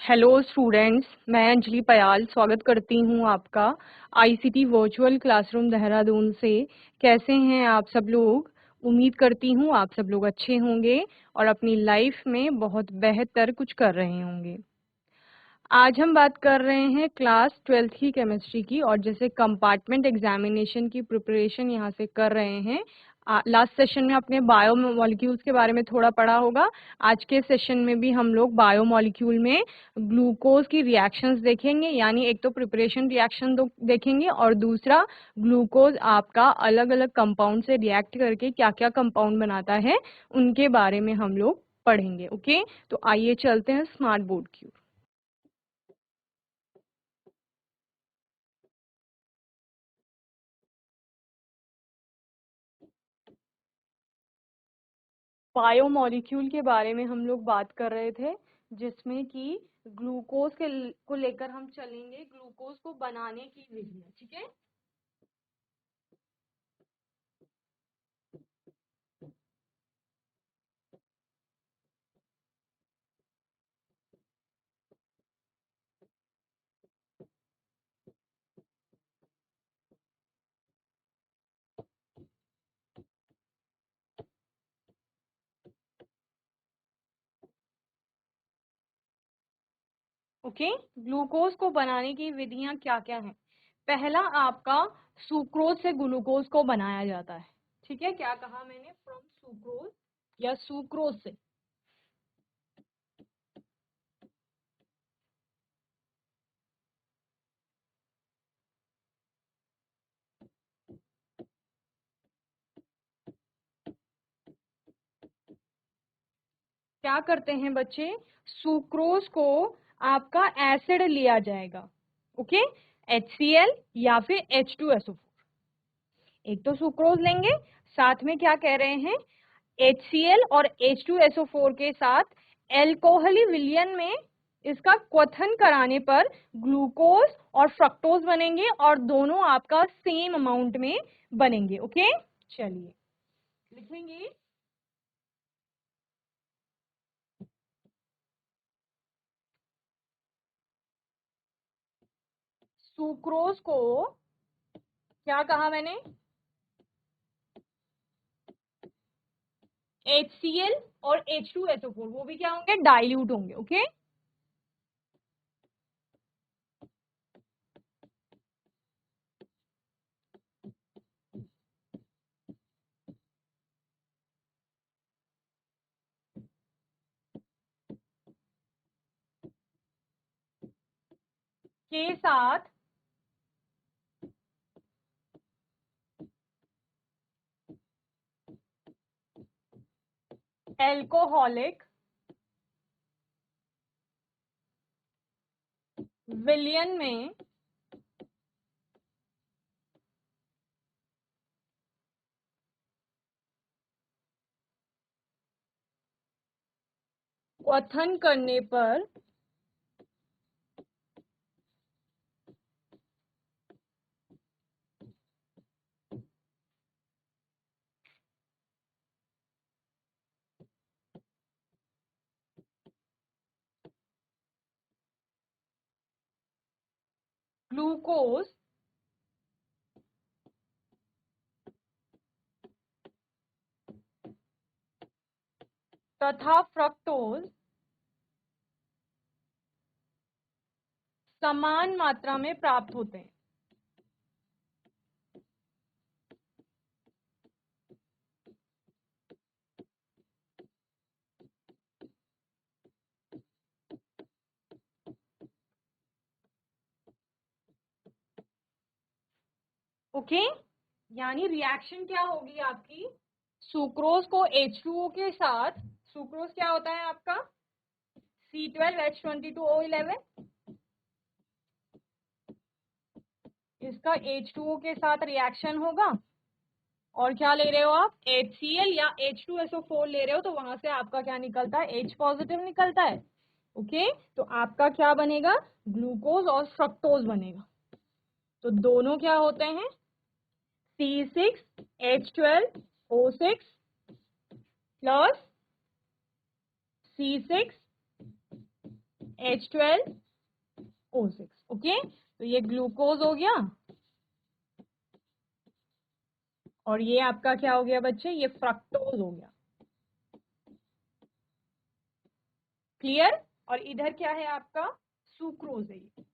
Hello students, मैं अंजलि पयाल स्वागत करती हूँ आपका आईसीटी वर्चुअल क्लासरूम देहरादून से। कैसे हैं आप सब लोग? उम्मीद करती हूँ आप सब लोग अच्छे होंगे और अपनी लाइफ में बहुत बेहतर कुछ कर रहे होंगे। आज हम बात कर रहे हैं क्लास 12th की केमिस्ट्री की, और जैसे कंपार्टमेंट एग्जामिनेशन की प्रिपरेशन यहाँ से कर रहे हैं। लास्ट सेशन में अपने बायोमोलिक्यूल्स के बारे में थोड़ा पढ़ा होगा। आज के सेशन में भी हम लोग बायोमोलिक्यूल में ग्लूकोज की रिएक्शंस देखेंगे, यानी एक तो प्रिपरेशन रिएक्शन देखेंगे और दूसरा ग्लूकोज आपका अलग अलग कंपाउंड से रिएक्ट करके क्या क्या कंपाउंड बनाता है उनके बारे में हम लोग पढ़ेंगे। ओके, तो आइए चलते हैं स्मार्ट बोर्ड की। बायोमोलिक्यूल के बारे में हम लोग बात कर रहे थे, जिसमें कि ग्लूकोज को लेकर हम चलेंगे, ग्लूकोज को बनाने की विधियां। ठीक है, ओके। ग्लूकोज को बनाने की विधियां क्या क्या हैं? पहला आपका सुक्रोज से ग्लूकोज को बनाया जाता है। ठीक है, क्या कहा मैंने? फ्रॉम सुक्रोज या सुक्रोज से। क्या करते हैं बच्चे? सुक्रोज को आपका एसिड लिया जाएगा, ओके, HCl या फिर H2SO4। एक तो सुक्रोज लेंगे, साथ में क्या कह रहे हैं, HCl और H2SO4 के साथ एल्कोहली विलयन में इसका क्वथन कराने पर ग्लूकोज और फ्रक्टोज बनेंगे, और दोनों आपका सेम अमाउंट में बनेंगे। ओके, चलिए लिखेंगे। सुक्रोज को क्या कहा मैंने? HCl और H2SO4, वो भी क्या होंगे? डाइल्यूट होंगे। ओके, के साथ एल्कोहलिक विलयन में क्वथन करने पर ग्लूकोज तथा फ्रक्टोज समान मात्रा में प्राप्त होते हैं। ओके, यानी रिएक्शन क्या होगी आपकी? सुक्रोज को H2O के साथ, सुक्रोज क्या होता है आपका? C12H22O11, इसका H2O के साथ रिएक्शन होगा, और क्या ले रहे हो आप? HCl या H2SO4 ले रहे हो, तो वहां से आपका क्या निकलता है? H पॉजिटिव निकलता है। ओके, तो आपका क्या बनेगा? ग्लूकोज और फ्रक्टोज बनेगा। तो दोनों क्या होते हैं? C6H12O6 plus H12O6। ओके, तो ये ग्लूकोज हो गया और ये आपका क्या हो गया बच्चे, ये फ्रक्टोज हो गया। क्लियर। और इधर क्या है आपका, सुक्रोज है ये।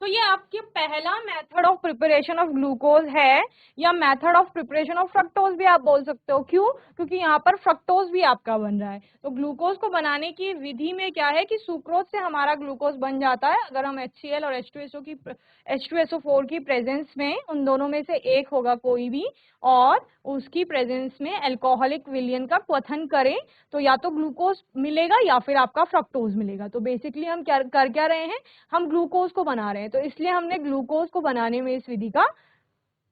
तो ये आपके पहला method of preparation of glucose है, या method of preparation of fructose भी आप बोल सकते हो। क्यों? क्योंकि यहाँ पर फ्रक्टोज भी आपका बन रहा है। तो ग्लूकोज को बनाने की विधि में क्या है कि सुक्रोज से हमारा ग्लूकोज बन जाता है अगर हम HCl और H2SO4 की प्रेजेंस में, उन दोनों में से एक होगा कोई भी, और उसकी प्रेजेंस में अल्कोहलिक विलयन का क्वथन करें तो या तो ग्लूकोज मिलेगा या फिर आपका फ्रक्टोज मिलेगा। तो बेसिकली हम क्या रहे हैं, हम ग्लूकोज को बना रहे हैं। तो इसलिए हमने ग्लूकोज को बनाने में इस विधि का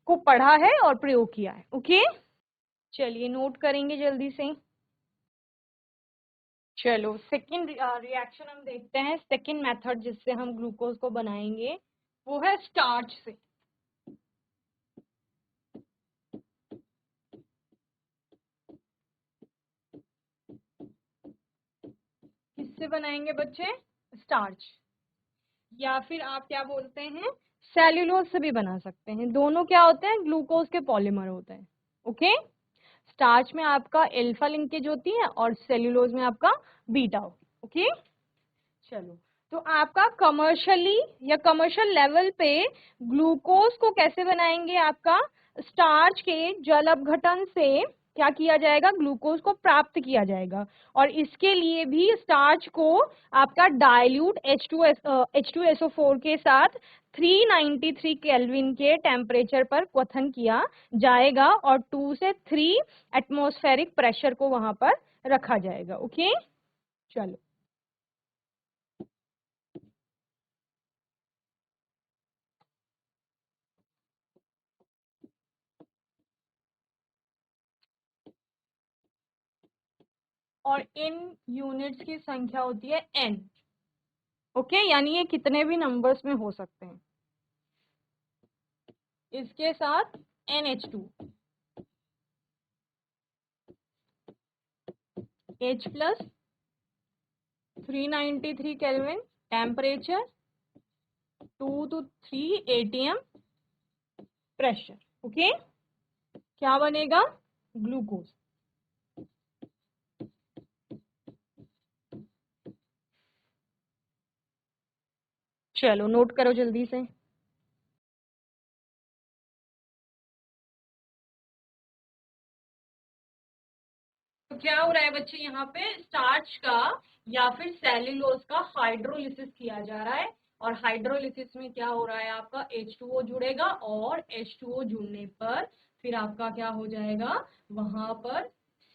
को पढ़ा है और प्रयोग किया है। ओके, चलिए नोट करेंगे जल्दी से। चलो सेकंड रिएक्शन हम देखते हैं। सेकंड मेथड जिससे हम ग्लूकोज को बनाएंगे वो है स्टार्च से। किससे बनाएंगे बच्चे, स्टार्च, या फिर आप क्या बोलते हैं, सेल्यूलोज से भी बना सकते हैं। दोनों क्या होते हैं, ग्लूकोज के पॉलीमर होते हैं। ओके, स्टार्च में आपका अल्फा लिंकेज होती है और सेल्यूलोज में आपका बीटा होती है। ओके, चलो, तो आपका कमर्शियली या कमर्शियल लेवल पे ग्लूकोज को कैसे बनाएंगे, आपका स्टार्च के जल अपघटन से क्या किया जाएगा, ग्लूकोज को प्राप्त किया जाएगा। और इसके लिए भी स्टार्च को आपका डाइल्यूट H2SO4 के साथ 393 केल्विन के टेम्परेचर पर क्वथन किया जाएगा और 2 से 3 एटमॉस्फेरिक प्रेशर को वहां पर रखा जाएगा। ओके, चलो, और इन यूनिट्स की संख्या होती है n। ओके, यानी ये कितने भी नंबर्स में हो सकते हैं। इसके साथ NH2 H plus 393 kelvin temperature 2 to 3 ATM pressure. Okay, क्या बनेगा, ग्लूकोज। चलो नोट करो जल्दी से। तो क्या हो रहा है बच्चे, यहाँ पे स्टार्च का या फिर सेल्यूलोज का हाइड्रोलिसिस किया जा रहा है। और हाइड्रोलिसिस में क्या हो रहा है, आपका H2O जुड़ेगा और H2O जुड़ने पर फिर आपका क्या हो जाएगा, वहां पर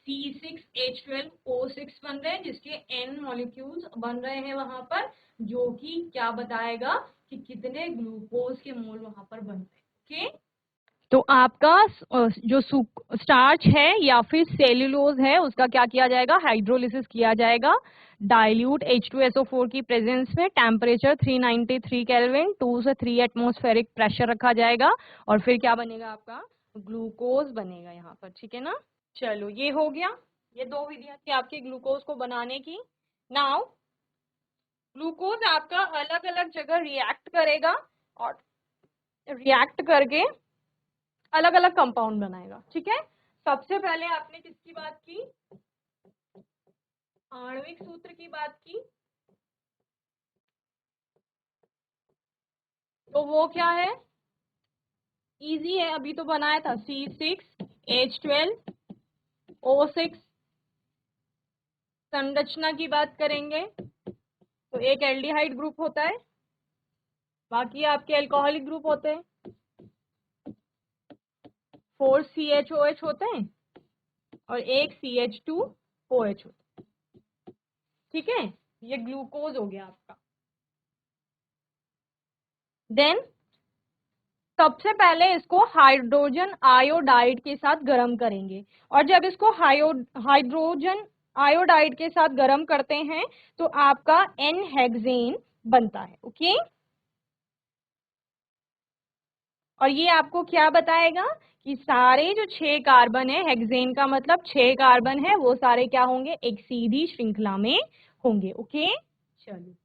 C6H12O6 बन रहे हैं, जिसके N मॉलिक्यूल्स बन रहे हैं वहां पर, जो कि क्या बताएगा कि कितने ग्लूकोज के मोल वहां पर बनते हैं। ओके, तो आपका जो स्टार्च है या फिर सेल्यूलोज है उसका क्या किया जाएगा, हाइड्रोलिसिस किया जाएगा डाइल्यूट H2SO4 की प्रेजेंस में, टेम्परेचर 393 केल्विन, 2 से 3 एटमॉस्फेरिक प्रेशर रखा जाएगा और फिर क्या बनेगा, आपका ग्लूकोज बनेगा यहाँ पर। ठीक है ना, चलो ये हो गया। ये दो विधियां थी आपके ग्लूकोज को बनाने की। नाउ ग्लूकोज आपका अलग अलग जगह रिएक्ट करेगा और रिएक्ट करके अलग अलग कंपाउंड बनाएगा। ठीक है, सबसे पहले आपने किसकी बात की, आणविक सूत्र की बात की। तो वो क्या है, इजी है, अभी तो बनाया था, C6H12O6। संरचना की बात करेंगे तो एक एल्डिहाइड ग्रुप होता है, बाकी आपके अल्कोहलिक ग्रुप होते हैं, 4 CHOH होते हैं और एक CH2OH होता है। ठीक है, ये ग्लूकोज हो गया आपका। देन सबसे पहले इसको हाइड्रोजन आयोडाइड के साथ गर्म करेंगे, और जब इसको हाइड्रोजन आयोडाइड के साथ गर्म करते हैं तो आपका एन हेक्सेन बनता है। ओके, और ये आपको क्या बताएगा कि सारे जो 6 कार्बन है, हेक्सेन का मतलब 6 कार्बन है, वो सारे क्या होंगे, एक सीधी श्रृंखला में होंगे। ओके, चलिए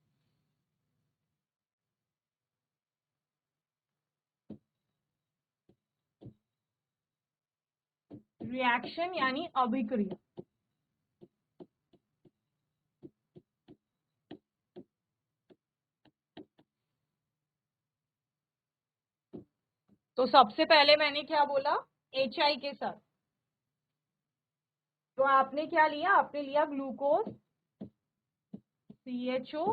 रिएक्शन यानी अभिक्रिया। तो सबसे पहले मैंने क्या बोला, HI के साथ, तो आपने क्या लिया, आपने लिया ग्लूकोज CHO,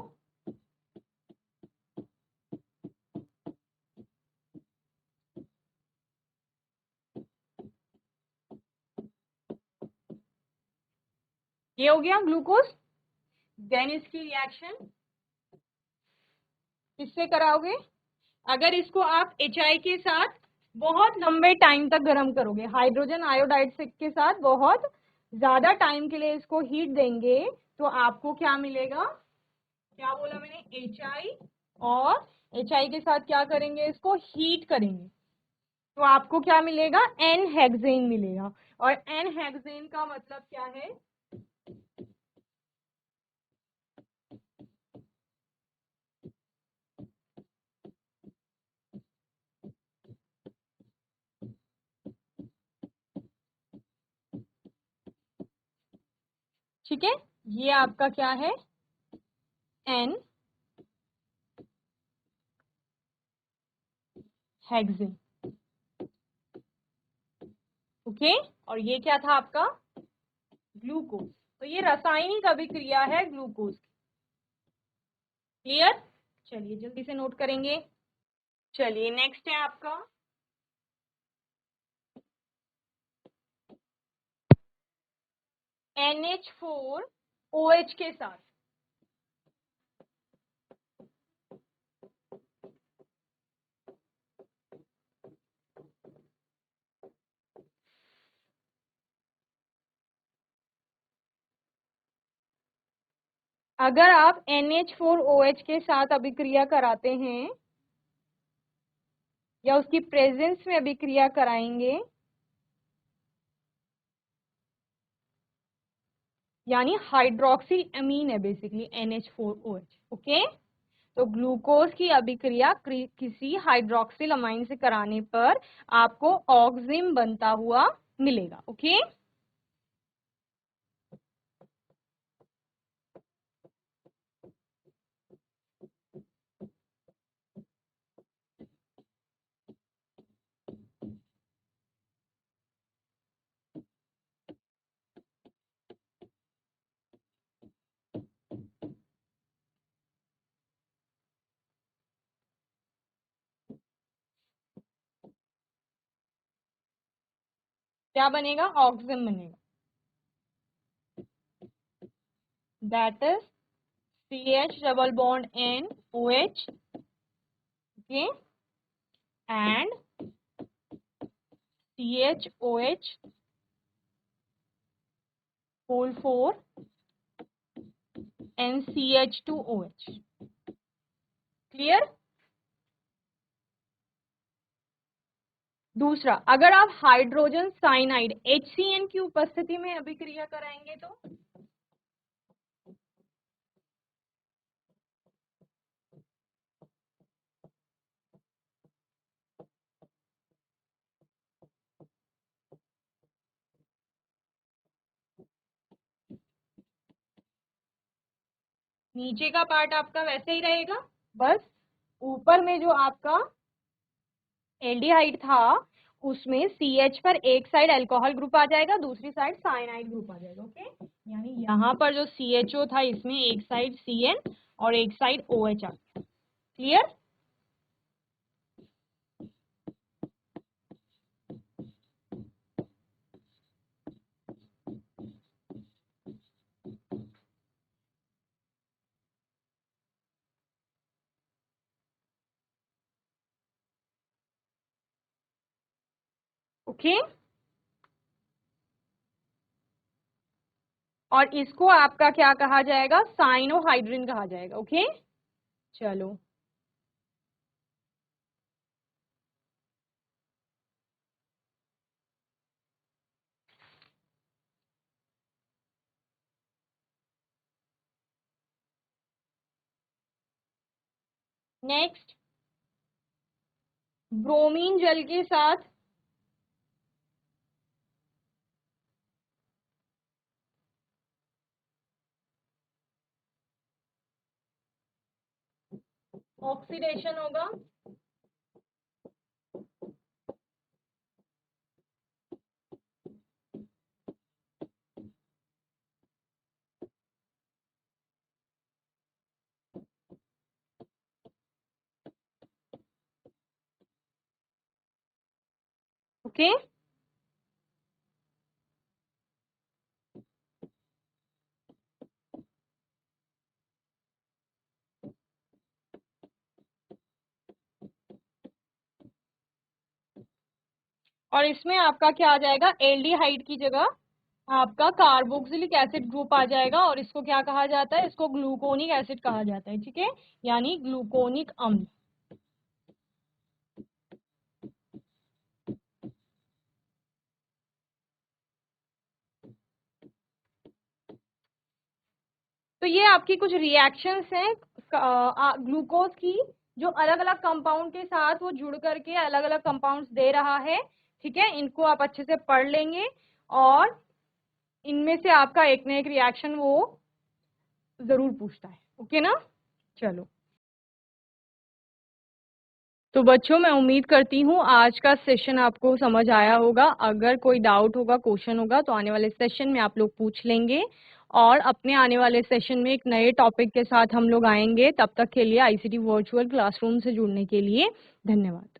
ये हो गया ग्लूकोज। देन इसकी रिएक्शन किससे कराओगे, अगर इसको आप HI के साथ बहुत लंबे टाइम तक गर्म करोगे, हाइड्रोजन आयोडाइड के साथ बहुत ज्यादा टाइम के लिए इसको हीट देंगे, तो आपको क्या मिलेगा, क्या बोला मैंने, HI, और HI के साथ क्या करेंगे, इसको हीट करेंगे, तो आपको क्या मिलेगा, एन हेक्सेन मिलेगा। और एन हेक्सेन का मतलब क्या है, ठीक है, ये आपका क्या है, एन हेक्सेन। ओके, और ये क्या था आपका, ग्लूकोज। तो ये रासायनिक अभिक्रिया है ग्लूकोज की। क्लियर, चलिए जल्दी से नोट करेंगे। चलिए नेक्स्ट है आपका NH4OH के साथ। अगर आप NH4OH के साथ अभिक्रिया कराते हैं या उसकी प्रेजेंस में अभिक्रिया कराएंगे, यानी हाइड्रोक्सिल अमीन है बेसिकली NH4OH। ओके, तो ग्लूकोज की अभिक्रिया किसी हाइड्रोक्सिल अमाइन से कराने पर आपको ऑक्सिम बनता हुआ मिलेगा। ओके, क्या बनेगा, ऑक्सिम बनेगा, that is CH double bond NOH, okay, and CHOH whole 4 NCH2OH। Clear. दूसरा, अगर आप हाइड्रोजन साइनाइड HCN की उपस्थिति में अभिक्रिया कराएंगे तो नीचे का पार्ट आपका वैसे ही रहेगा, बस ऊपर में जो आपका एल्डिहाइड था उसमें CH पर एक साइड अल्कोहल ग्रुप आ जाएगा, दूसरी साइड साइनाइड ग्रुप आ जाएगा। ओके, यानी यहाँ पर जो CHO था इसमें एक साइड CN और एक साइड OH आ गया। क्लियर। ओके, और इसको आपका क्या कहा जाएगा, साइनोहाइड्रिन कहा जाएगा। ओके, चलो नेक्स्ट, ब्रोमीन जल के साथ ऑक्सीडेशन होगा। ओके, और इसमें आपका क्या आ जाएगा, एल्डिहाइड की जगह आपका कार्बोक्सिलिक एसिड ग्रुप आ जाएगा, और इसको क्या कहा जाता है, इसको ग्लूकोनिक एसिड कहा जाता है। ठीक है, यानी ग्लूकोनिक अम्ल। तो ये आपकी कुछ रिएक्शंस हैं ग्लूकोज की, जो अलग अलग कंपाउंड के साथ वो जुड़ करके अलग अलग कंपाउंड्स दे रहा है। ठीक है, इनको आप अच्छे से पढ़ लेंगे, और इनमें से आपका एक ना एक रिएक्शन वो जरूर पूछता है। ओके ना, चलो। तो बच्चों, मैं उम्मीद करती हूँ आज का सेशन आपको समझ आया होगा। अगर कोई डाउट होगा, क्वेश्चन होगा, तो आने वाले सेशन में आप लोग पूछ लेंगे, और अपने आने वाले सेशन में एक नए टॉपिक के साथ हम लोग आएंगे। तब तक के लिए आईसीटी वर्चुअल क्लासरूम से जुड़ने के लिए धन्यवाद।